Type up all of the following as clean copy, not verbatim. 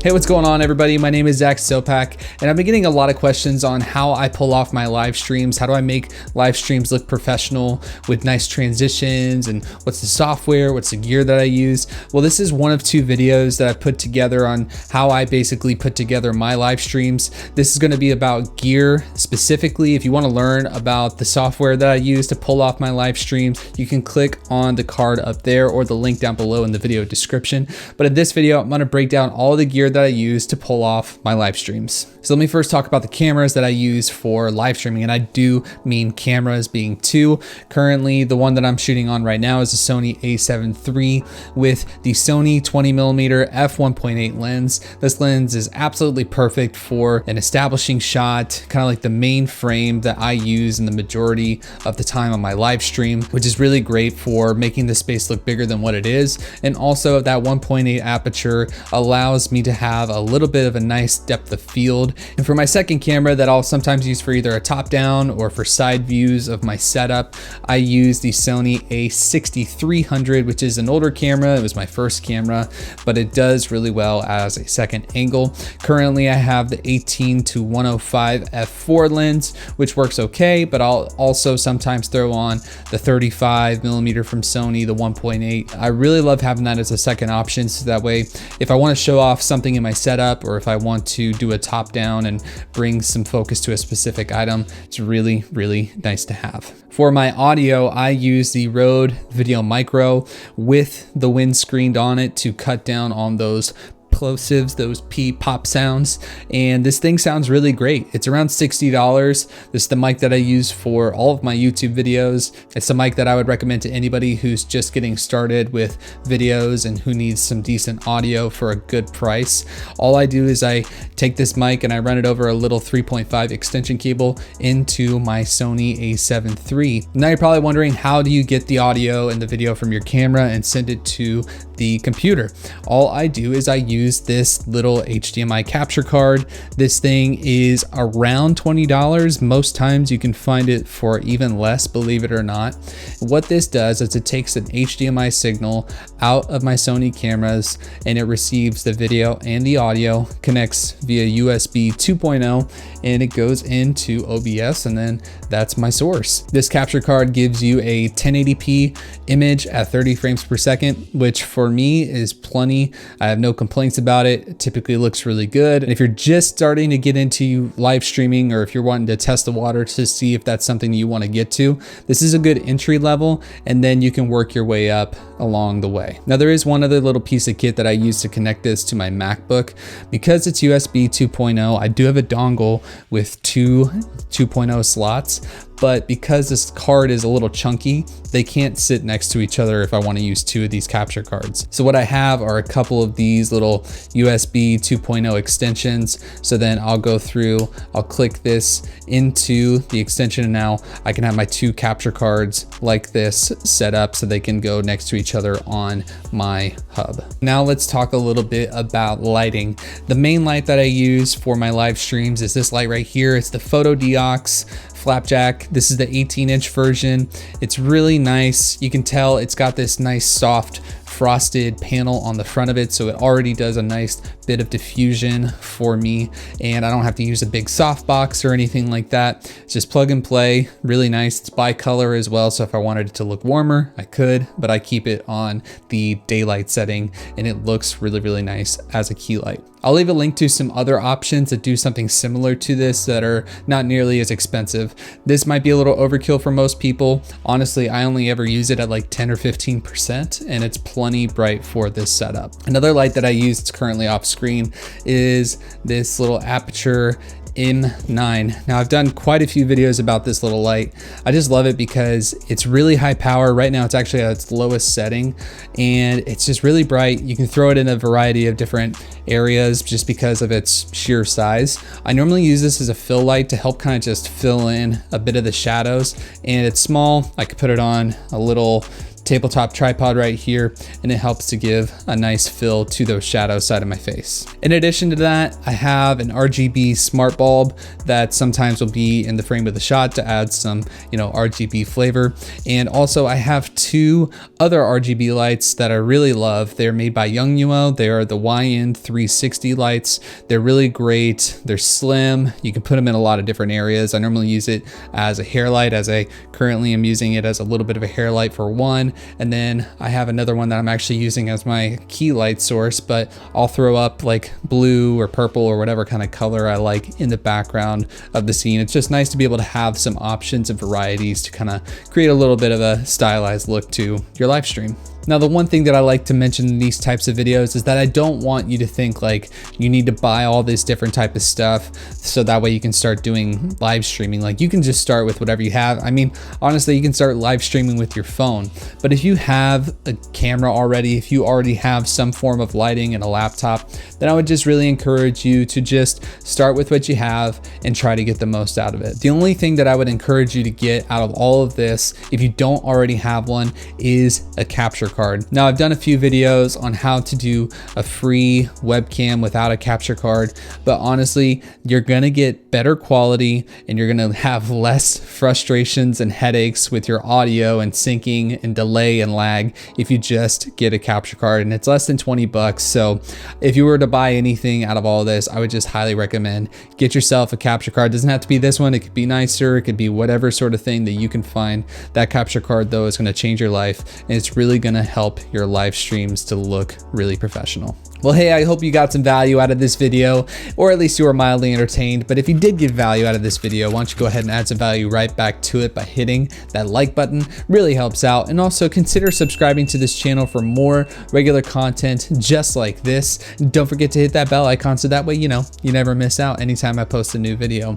Hey, what's going on, everybody? My name is Zach Sopak, and I've been getting a lot of questions on how I pull off my live streams. How do I make live streams look professional with nice transitions, and what's the software, what's the gear that I use? Well, this is one of two videos that I put together on how I basically put together my live streams. This is going to be about gear specifically. If you want to learn about the software that I use to pull off my live streams, you can click on the card up there or the link down below in the video description. But in this video, I'm going to break down all the gear that I use to pull off my live streams. So let me first talk about the cameras that I use for live streaming, and I do mean cameras being two. Currently, the one that I'm shooting on right now is a Sony a7 III with the Sony 20mm f1.8 lens. This lens is absolutely perfect for an establishing shot, kind of like the main frame that I use in the majority of the time on my live stream, which is really great for making the space look bigger than what it is. And also that 1.8 aperture allows me to have a little bit of a nice depth of field. And for my second camera that I'll sometimes use for either a top down or for side views of my setup, I use the Sony a6300, which is an older camera. It was my first camera, but it does really well as a second angle. Currently I have the 18-105 f4 lens, which works okay, but I'll also sometimes throw on the 35mm from Sony, the 1.8. I really love having that as a second option, so that way if I want to show off something in my setup, or if I want to do a top down and bring some focus to a specific item, it's really, really nice to have. For my audio, I use the Rode Video Micro with the windscreen on it to cut down on those plosives, those pop sounds, and this thing sounds really great. It's around $60. This is the mic that I use for all of my YouTube videos. It's a mic that I would recommend to anybody who's just getting started with videos and who needs some decent audio for a good price. All I do is I take this mic and I run it over a little 3.5 extension cable into my Sony a7 III. Now you're probably wondering, how do you get the audio and the video from your camera and send it to the computer? All I do is I use this little HDMI capture card. This thing is around $20. Most times you can find it for even less, believe it or not. What this does is it takes an HDMI signal out of my Sony cameras and it receives the video and the audio, connects via USB 2.0, and it goes into OBS, and then that's my source. This capture card gives you a 1080p image at 30 frames per second, which for me is plenty. I have no complaints about it. It typically looks really good. And if you're just starting to get into live streaming, or if you're wanting to test the water to see if that's something you want to get to, this is a good entry level, and then you can work your way up along the way. Now there is one other little piece of kit that I use to connect this to my MacBook. Because it's USB 2.0, I do have a dongle with two 2.0 slots, but because this card is a little chunky, they can't sit next to each other if I want to use two of these capture cards. So what I have are a couple of these little USB 2.0 extensions. So then I'll go through, I'll click this into the extension, and now I can have my two capture cards like this set up so they can go next to each other on my hub. Now let's talk a little bit about lighting. The main light that I use for my live streams is this light right here. It's the Photodiox Flapjack. This is the 18-inch version. It's really nice. You can tell it's got this nice soft frosted panel on the front of it, so it already does a nice bit of diffusion for me, and I don't have to use a big softbox or anything like that. It's just plug and play, really nice. It's bi-color as well, so if I wanted it to look warmer, I could, but I keep it on the daylight setting, and it looks really, really nice as a key light. I'll leave a link to some other options that do something similar to this that are not nearly as expensive. This might be a little overkill for most people. Honestly, I only ever use it at like 10 or 15%, and it's plenty bright for this setup. Another light that I use, it's currently off screen, is this little Aperture M9. Now I've done quite a few videos about this little light. I just love it because it's really high power. Right now it's actually at its lowest setting, and it's just really bright. You can throw it in a variety of different areas just because of its sheer size. I normally use this as a fill light to help kind of just fill in a bit of the shadows, and it's small. I could put it on a little tabletop tripod right here, and it helps to give a nice fill to the shadow side of my face. In addition to that, I have an RGB smart bulb that sometimes will be in the frame of the shot to add some, RGB flavor. And also I have two other RGB lights that I really love. They're made by Youngnuo. They are the YN 360 lights. They're really great. They're slim. You can put them in a lot of different areas. I normally use it as a hair light, as I currently am using it as a little bit of a hair light for one. And then I have another one that I'm actually using as my key light source, but I'll throw up like blue or purple or whatever kind of color I like in the background of the scene. It's just nice to be able to have some options and varieties to kind of create a little bit of a stylized look to your live stream. Now, the one thing that I like to mention in these types of videos is that I don't want you to think like you need to buy all this different type of stuff so that way you can start doing live streaming. Like, you can just start with whatever you have. I mean, honestly, you can start live streaming with your phone, but if you have a camera already, if you already have some form of lighting and a laptop, then I would just really encourage you to just start with what you have and try to get the most out of it. The only thing that I would encourage you to get out of all of this, if you don't already have one, is a capture card. Now, I've done a few videos on how to do a free webcam without a capture card, but honestly, you're gonna get better quality and you're gonna have less frustrations and headaches with your audio and syncing and delay and lag if you just get a capture card, and it's less than 20 bucks. So if you were to buy anything out of all this, I would just highly recommend get yourself a capture card. It doesn't have to be this one. It could be nicer. It could be whatever sort of thing that you can find. That capture card though is gonna change your life, and it's really gonna help your live streams to look really professional. Well, hey, I hope you got some value out of this video, or at least you were mildly entertained. But if you did get value out of this video, why don't you go ahead and add some value right back to it by hitting that like button. Really helps out. And also consider subscribing to this channel for more regular content just like this. Don't forget to hit that bell icon so that way, you never miss out anytime I post a new video.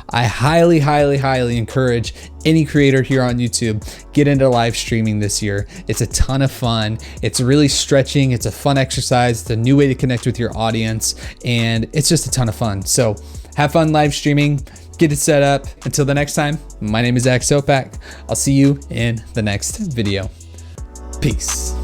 I highly, highly, highly encourage any creator here on YouTube, get into live streaming this year. It's a ton of fun. It's really stretching. It's a fun exercise. It's a new way to connect with your audience, and it's just a ton of fun. So have fun live streaming, get it set up. Until the next time, my name is Zach Sopak. I'll see you in the next video. Peace.